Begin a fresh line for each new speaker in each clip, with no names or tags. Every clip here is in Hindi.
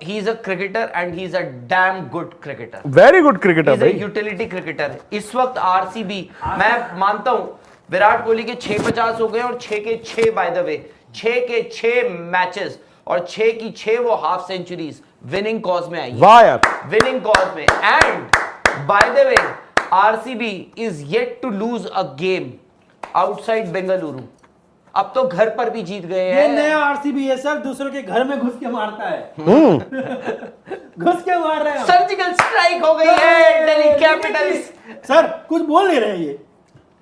He is a cricketer and he is a damn good cricketer,
very good cricketer भाई,
यूटिलिटी क्रिकेटर। इस वक्त आरसीबी, मैं मानता हूं विराट कोहली के 650 हो गए और 6 के 6 बाय द वे, 6 के 6 मैचेस और 6 की 6 वो हाफ सेंचुरीज विनिंग कॉज में आई,
वाह यार,
विनिंग कॉज में। And by the way RCB is yet to lose a game outside Bengaluru. अब तो घर पर भी जीत गए हैं।
ये नया आरसीबी है सर, दूसरों के घर में घुस के मारता है। घुस के मार रहे हैं।
सर्जिकल स्ट्राइक हो गई है दिल्ली कैपिटल्स।
सर कुछ बोल नहीं रहे ये,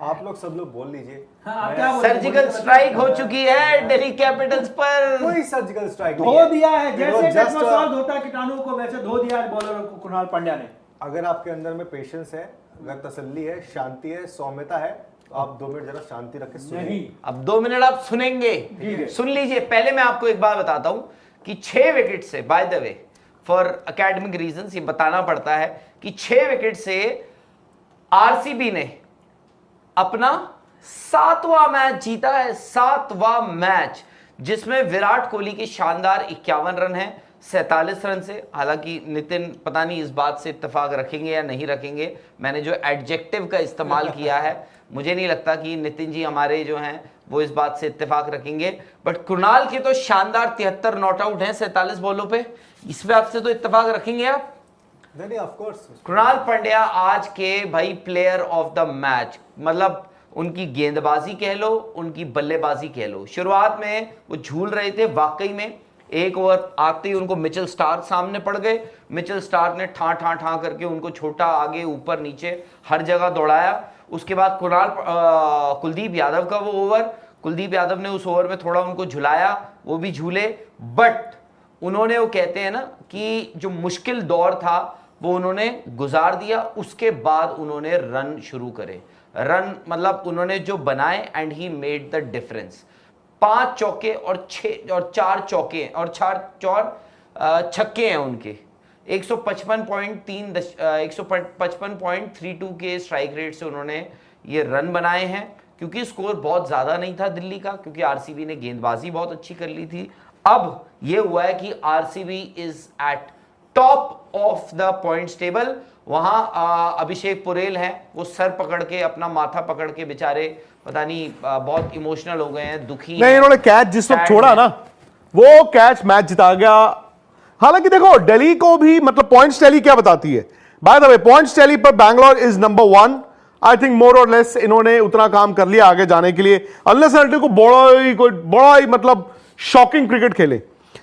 आप लोग सब लोग बोल लीजिए।
हाँ, क्या बोल रहे हैं?
सर्जिकल स्ट्राइक हो चुकी है दिल्ली कैपिटल्स पर।
कोई सर्जिकल स्ट्राइक
धो दिया है, जैसे
just
टेक्नोसॉल धोता है कीटाणुओं को, वैसे धो दिया है बॉलरों को कृणाल पांड्या ने।
अगर आपके अंदर में पेशेंस है, अगर तसल्ली है, शांति है, सौम्यता है, तो आप 2 मिनट जरा शांति रख के सुनिए।
नहीं,
अब 2 मिनट आप सुनेंगे, सुन लीजिए। पहले मैं आपको एक बात बताता हूं कि 6 विकेट से, bye the way for academic reasons ये बताना पड़ता है कि 6 विकेट से आरसीबी ने अपना 7वां मैच जीता है, 7वां मैच, जिसमें विराट कोहली के शानदार 51 रन है 47 रन से। हालांकि नितिन पता नहीं इस बात से इत्तेफाक रखेंगे या नहीं रखेंगे, मैंने जो एडजेक्टिव का इस्तेमाल किया है मुझे नहीं लगता कि नितिन जी हमारे जो हैं वो इस बात से इत्तेफाक रखेंगे। बट कृणाल के तो शानदार 73 नॉट आउट हैं 47 बॉलों पे, इस बात से तो इत्तेफाक रखेंगे आप।
नहीं, ऑफ कोर्स
कृणाल पांड्या आज के भाई प्लेयर ऑफ द मैच, मतलब उनकी गेंदबाजी कह लो, उनकी बल्लेबाजी कह लो। शुरुआत में वो झूल रहे थे वाकई में, एक ओवर आते ही उनको मिचेल स्टार्क सामने पड़ गए। मिचेल स्टार्क ने ठा ठा ठा करके उनको छोटा आगे ऊपर नीचे हर जगह दौड़ाया। उसके बाद कुलदीप यादव का वो ओवर, कुलदीप यादव ने उस ओवर में थोड़ा उनको झुलाया, वो भी झूले। बट उन्होंने, वो कहते हैं ना कि जो मुश्किल दौर था वो उन्होंने गुजार दिया। उसके बाद उन्होंने रन शुरू करे, रन मतलब उन्होंने जो बनाए and he made the difference. 5 चौके और 4 चौके और 4 छक्के हैं उनके। 155.32 के स्ट्राइक रेट से उन्होंने ये रन बनाए हैं, क्योंकि स्कोर बहुत ज्यादा नहीं था दिल्ली का, क्योंकि आरसीबी ने गेंदबाजी बहुत अच्छी कर ली थी। अब ये हुआ है कि RCB is eight top of the points table. वहां अभिषेक पुरेल हैं, वो सर पकड़ के, अपना माथा पकड़ के बेचारे पता नहीं बहुत इमोशनल हो गए हैं, दुखी
नहीं, इन्होंने कैच जिस वक्त छोड़ा ना, वो कैच मैच जिता गया। हालांकि देखो दिल्ली को भी, मतलब पॉइंट्स टैली क्या बताती है, by the way points tally पर Bangalore is number 1। I think more और लेस इन्होंने उतना काम कर लिया आगे जाने के लिए, अनलेस को बड़ा ही मतलब शॉकिंग क्रिकेट खेले।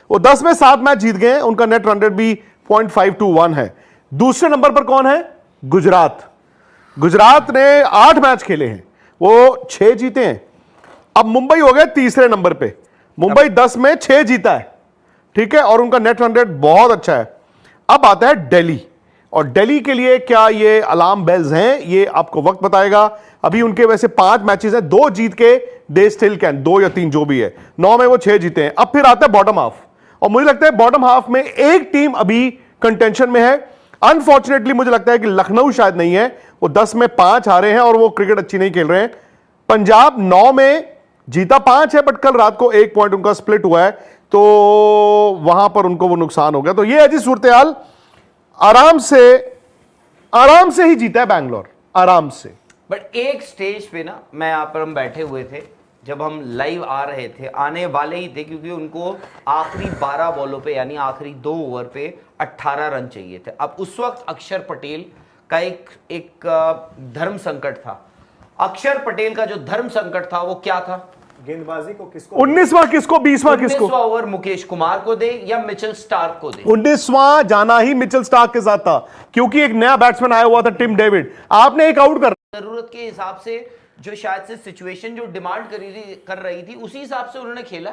वो 10 में 7 मैच जीत गए, उनका नेट रन रेट भी 0.521 है। दूसरे नंबर पर कौन है? गुजरात। गुजरात ने 8 मैच खेले हैं, वो 6 जीते हैं। अब मुंबई हो गए तीसरे नंबर पे, मुंबई 10 में 6 जीता है, ठीक है, और उनका नेट रन रेट बहुत अच्छा है। अब आता है दिल्ली, और दिल्ली के लिए क्या ये अलार्म बेल्स हैं, ये आपको वक्त बताएगा। अभी उनके वैसे 5 मैचेस हैं, 2 जीत के दे स्टिल कैन, 2 या 3 जो भी है, 9 में वो 6 जीते हैं। अब फिर आता है बॉटम हाफ, और मुझे लगता है बॉटम हाफ में एक टीम अभी कंटेंशन में है। अनफॉर्चुनेटली मुझे लगता है कि लखनऊ शायद नहीं है, वो 10 में 5 हारे हैं और वो क्रिकेट अच्छी नहीं खेल रहे हैं। पंजाब 9 में जीता 5 है, बट कल रात को 1 पॉइंट उनका स्प्लिट हुआ है, तो वहां पर उनको वो नुकसान हो गया। तो ये है जी सूरत हाल। आराम से ही जीता है बैंगलोर, आराम से।
बट एक स्टेज पे ना, मैं यहाँ पर हम बैठे हुए थे जब हम लाइव आ रहे थे, आने वाले ही थे, क्योंकि उनको आखिरी 12 बॉलों पे यानी आखिरी 2 ओवर पे 18 रन चाहिए थे। अब उस वक्त अक्षर पटेल का एक धर्म संकट था। अक्षर पटेल का जो धर्म संकट था वो क्या था?
गेंदबाजी को किसको,
19वां किसको, 20वां किसको?
19वां ओवर मुकेश कुमार को दे या मिचेल स्टार्क को दे?
19वां जाना ही मिचेल स्टार्क के साथ था, क्योंकि एक नया बैट्समैन आया हुआ था टिम डेविड। आपने एक आउट कर,
जरूरत के हिसाब से, जो शायद से सिचुएशन जो डिमांड कर रही थी उसी हिसाब से उन्होंने खेला।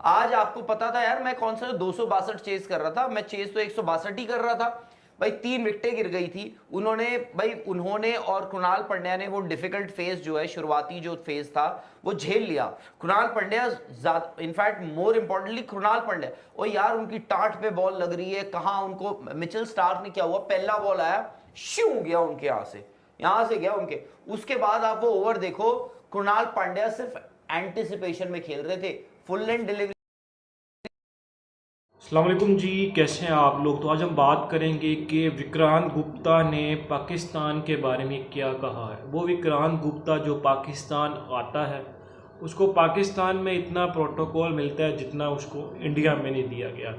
आज आपको पता था यार, मैं कौन सा 262 चेस कर रहा था, मैं चेस तो 162 ही कर रहा था भाई। 3 विकेटें गिर गई थी। उन्होंने और कृणाल पांड्या ने वो डिफिकल्ट फेज जो है, शुरुआती जो फेज था वो झेल लिया। Krunal Pandya, in fact more importantly Krunal Pandya, और यार उनकी टाट पे बॉल लग रही है, कहां उनको मिचेल स्टार्क ने, क्या हुआ, पहला बॉल आया, शू गया उनके यहां से गया उनके। उसके बाद आप वो ओवर देखो, कृणाल पांड्या सिर्फ एंटिसिपेशन में खेल रहे थे, फुल लेंथ डिलीवरी।
अस्सलाम वालेकुम जी, कैसे हैं आप लोग। तो आज हम बात करेंगे कि विक्रांत गुप्ता ने पाकिस्तान के बारे में क्या कहा है। वो विक्रांत गुप्ता जो पाकिस्तान आता है उसको पाकिस्तान में इतना प्रोटोकॉल मिलता है जितना उसको इंडिया में नहीं दिया गया।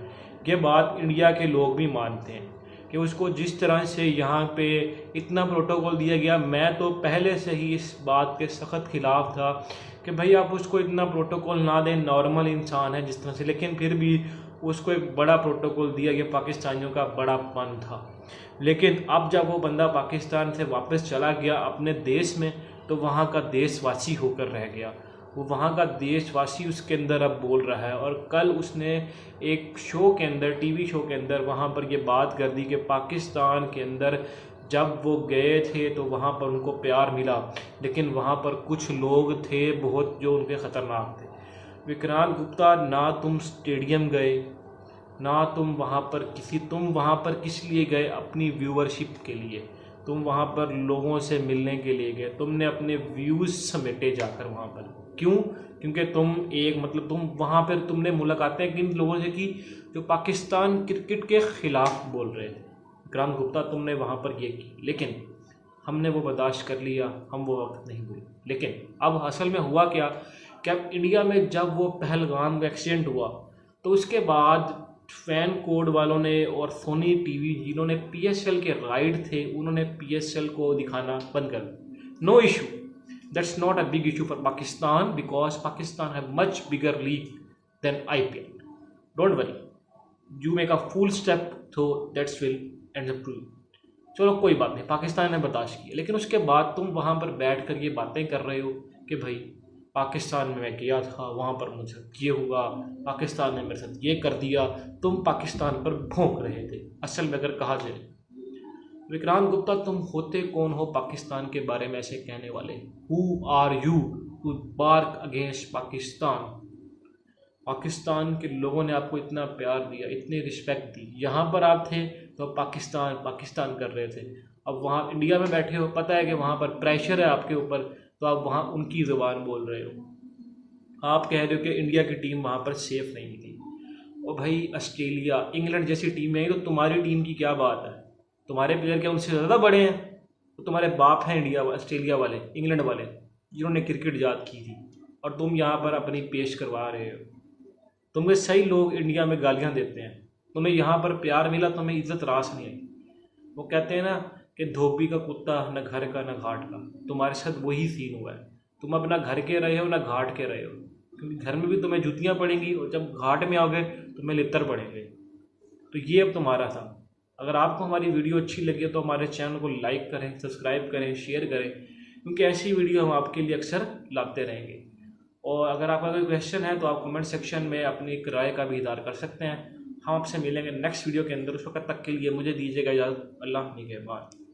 ये बात इंडिया के लोग भी मानते हैं कि उसको जिस तरह से यहाँ पे इतना प्रोटोकॉल दिया गया, मैं तो पहले से ही इस बात के सख्त खिलाफ था कि भाई आप उसको इतना प्रोटोकॉल ना दें, नॉर्मल इंसान है जिस तरह से, लेकिन फिर भी उसको एक बड़ा प्रोटोकॉल दिया गया। पाकिस्तानियों का बड़ापन था। लेकिन अब जब वो बंदा पाकिस्तान से वापस चला गया अपने देश में, तो वहाँ का देशवासी होकर रह गया। वो वहाँ का देशवासी उसके अंदर अब बोल रहा है। और कल उसने एक शो के अंदर, टीवी शो के अंदर, वहाँ पर ये बात कर दी कि पाकिस्तान के अंदर जब वो गए थे तो वहाँ पर उनको प्यार मिला, लेकिन वहाँ पर कुछ लोग थे बहुत जो उनके ख़तरनाक थे। विक्रांत गुप्ता, ना तुम स्टेडियम गए, ना तुम वहाँ पर किस लिए गए? अपनी व्यूअरशिप के लिए। तुम वहाँ पर लोगों से मिलने के लिए गए। तुमने अपने व्यूज़ समेटे जाकर वहाँ पर। क्यों? क्योंकि तुम वहाँ पर तुमने मुलाकातें किन लोगों से की जो पाकिस्तान क्रिकेट के ख़िलाफ़ बोल रहे थे। विक्रांत गुप्ता, तुमने वहाँ पर ये की, लेकिन हमने वो बर्दाश्त कर लिया, हम वो वक्त नहीं भूले। लेकिन अब असल में हुआ क्या कि अब इंडिया में जब वो पहलगाम का एक्सीडेंट हुआ तो उसके बाद फैन कोड वालों ने और सोनी टीवी जिन्होंने पीएसएल के राइट थे, उन्होंने पीएसएल को दिखाना बंद कर दिया। No issue, that's not a big issue for Pakistan because Pakistan have much bigger league than IPL. Don't worry, you make a full step तो that's will end the prove. चलो कोई बात नहीं, पाकिस्तान ने बर्दाश्त किया। लेकिन उसके बाद तुम वहाँ पर बैठ कर ये बातें कर रहे हो कि भाई पाकिस्तान में मैं गया था, वहाँ पर मुझे ये हुआ, पाकिस्तान ने मेरे साथ ये कर दिया। तुम पाकिस्तान पर भौंक रहे थे। असल में अगर कहा जाए, विक्रांत गुप्ता, तुम होते कौन हो पाकिस्तान के बारे में ऐसे कहने वाले? Who are you to bark against Pakistan? Pakistan के लोगों ने आपको इतना प्यार दिया, इतनी रिस्पेक्ट दी। यहाँ पर आप थे तो पाकिस्तान पाकिस्तान कर रहे थे। अब वहाँ इंडिया में बैठे हो, पता है कि वहाँ पर प्रेशर है आपके ऊपर, तो आप वहाँ उनकी ज़ुबान बोल रहे हो। आप कह रहे हो कि इंडिया की टीम वहाँ पर सेफ नहीं थी। और भाई ऑस्ट्रेलिया, इंग्लैंड जैसी टीम में, तो तुम्हारी टीम की क्या बात है? तुम्हारे प्लेयर क्या उनसे ज़्यादा बड़े हैं? तो तुम्हारे बाप हैं ऑस्ट्रेलिया वाले, इंग्लैंड वाले, जिन्होंने क्रिकेट ईजाद की थी, और तुम यहाँ पर अपनी पेश करवा रहे हो। तुम्हें सही लोग इंडिया में गालियाँ देते हैं, तुम्हें यहाँ पर प्यार मिला, तुम्हें इज्जत रास नहीं आई। वो कहते हैं ना कि धोबी का कुत्ता न घर का न घाट का। तुम्हारे साथ वही सीन हुआ है। तुम अपना घर के रहे हो ना घाट के रहे हो, क्योंकि घर में भी तुम्हें जूतियाँ पड़ेंगी और जब घाट में आओगे तुम्हें लित्तर पड़ेंगे। तो ये अब तुम्हारा था। अगर आपको हमारी वीडियो अच्छी लगी तो हमारे चैनल को लाइक करें, सब्सक्राइब करें, शेयर करें, क्योंकि ऐसी वीडियो हम आपके लिए अक्सर लाते रहेंगे। और अगर आपका कोई क्वेश्चन है तो आप कमेंट सेक्शन में अपनी एक राय का भी इज़हार कर सकते हैं। हम आपसे मिलेंगे नेक्स्ट वीडियो के अंदर। उस वक्त तक के लिए मुझे दीजिएगा इजाज़त। अल्लाह निगहबान।